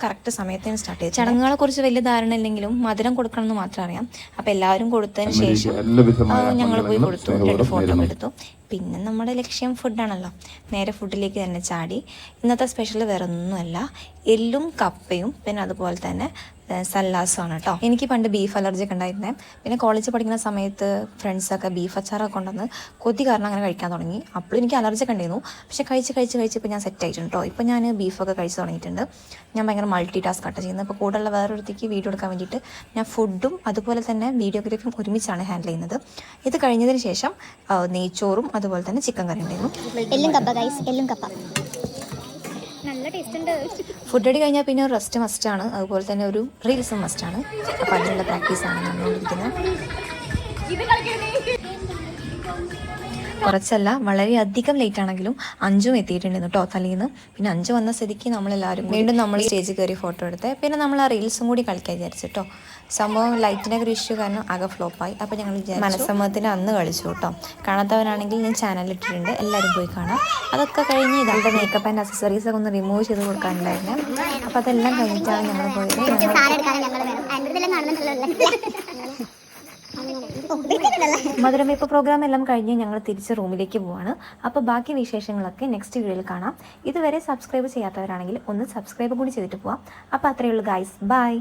Correct സമയത്തിന് start ചെയ്തു. ചടങ്ങുകളെ കുറിച്ച് വലിയ ധാരണ ഇല്ലെങ്കിലും മധുരം കൊടുക്കണം എന്ന് മാത്രം അറിയാം. അപ്പോൾ എല്ലാവരും കൊടുത്തതിന് ശേഷം ഞങ്ങൾ പോയി കൊടുത്തു, 2 ഫോട്ടോ എടുത്തു. പിന്നെ നമ്മുടെ ലക്ഷ്യം ഫുഡാണല്ലോ, നേരെ ഫുഡിലേക്ക് തന്നെ ചാടി. ഇന്നത്തെ സ്പെഷ്യൽ വേറെ ഒന്നുമല്ല, എല്ലും കപ്പയും പിന്നെ അതുപോലെ തന്നെ സല്ലാസമാണ് കേട്ടോ. എനിക്ക് പണ്ട് ബീഫ് അലർജി ഒക്കെ ഉണ്ടായിരുന്നേ. പിന്നെ കോളേജിൽ പഠിക്കുന്ന സമയത്ത് ഫ്രണ്ട്സൊക്കെ ബീഫ് അച്ചാറൊക്കെ കൊണ്ടുവന്ന് കൊതി കാരണം അങ്ങനെ കഴിക്കാൻ തുടങ്ങി. അപ്പോൾ എനിക്ക് അലർജി ഒക്കെ ഉണ്ടായിരുന്നു. പക്ഷേ കഴിച്ച് ഇപ്പോൾ ഞാൻ സെറ്റ് ആയിട്ടുണ്ട് കേട്ടോ. ഇപ്പോൾ ഞാൻ ബീഫൊക്കെ കഴിച്ച് തുടങ്ങിയിട്ടുണ്ട്. ഞാൻ ഭയങ്കര മൾട്ടി ടാസ്ക് ആട്ടോ ചെയ്യുന്നത്. ഇപ്പോൾ കൂടുതലുള്ള വേറൊരുത്തേക്ക് വീഡിയോ എടുക്കാൻ വേണ്ടിയിട്ട് ഞാൻ ഫുഡും അതുപോലെ തന്നെ വീഡിയോഗ്രാഫിയും ഒരുമിച്ചാണ് ഹാൻഡിൽ ചെയ്യുന്നത്. ഇത് കഴിഞ്ഞതിന് ശേഷം നെയ്ച്ചോറും അതുപോലെ തന്നെ ചിക്കൻ കറി ഉണ്ടായിരുന്നു. എല്ലും കപ്പ ഗൈസ്, എല്ലും കപ്പ നല്ല ടേസ്റ്റ് ഉണ്ട്. ഫുഡ് അടി കഴിഞ്ഞാൽ പിന്നെ ഒരു റെസ്റ്റ് മസ്റ്റാണ്, അതുപോലെ തന്നെ ഒരു റീൽസും മസ്റ്റാണ്. അപ്പോൾ അതിനുള്ള പ്രാക്ടീസാണ് നടന്നുകൊണ്ടിരിക്കുന്നത്. കുറച്ചല്ല, വളരെയധികം ലേറ്റ് ആണെങ്കിലും 5 എത്തിയിട്ടുണ്ടായിരുന്നു കേട്ടോ തലേന്ന്. പിന്നെ 5 വന്ന സ്ഥിതിക്ക് നമ്മളെല്ലാവരും വീണ്ടും നമ്മൾ സ്റ്റേജിൽ കയറി ഫോട്ടോ എടുത്ത് പിന്നെ നമ്മൾ ആ റീൽസും കൂടി കളിക്കാൻ വിചാരിച്ചിട്ടോ. സംഭവം ലൈറ്റിൻ്റെ ഒരു ഇഷ്യൂ കാരണം ആകെ ഫ്ലോപ്പായി. അപ്പോൾ ഞങ്ങൾ മനസ്സമ്മതത്തിന് അന്ന് കളിച്ചു കേട്ടോ. കാണാത്തവരാണെങ്കിൽ ഞാൻ ചാനലിട്ടിട്ടുണ്ട്, എല്ലാവരും പോയി കാണാം. അതൊക്കെ കഴിഞ്ഞ് ഇതാളുടെ മേക്കപ്പ് ആൻഡ് അക്സസറീസൊക്കെ ഒന്ന് റിമൂവ് ചെയ്ത് കൊടുക്കാനുണ്ടായിരുന്നു. അപ്പോൾ അതെല്ലാം കഴിഞ്ഞിട്ടാണ് ഞങ്ങൾ പോയത്. മധുരമേപ്പ് പ്രോഗ്രാം എല്ലാം കഴിഞ്ഞ് ഞങ്ങൾ തിരിച്ച് റൂമിലേക്ക് പോവാണ്. അപ്പോൾ ബാക്കി വിശേഷങ്ങളൊക്കെ നെക്സ്റ്റ് വീഡിയോയിൽ കാണാം. ഇതുവരെ സബ്സ്ക്രൈബ് ചെയ്യാത്തവരാണെങ്കിൽ ഒന്ന് സബ്സ്ക്രൈബ് കൂടി ചെയ്തിട്ട് പോവാം. അപ്പോൾ അത്രയേ ഉള്ളൂ ഗൈസ്, ബൈ.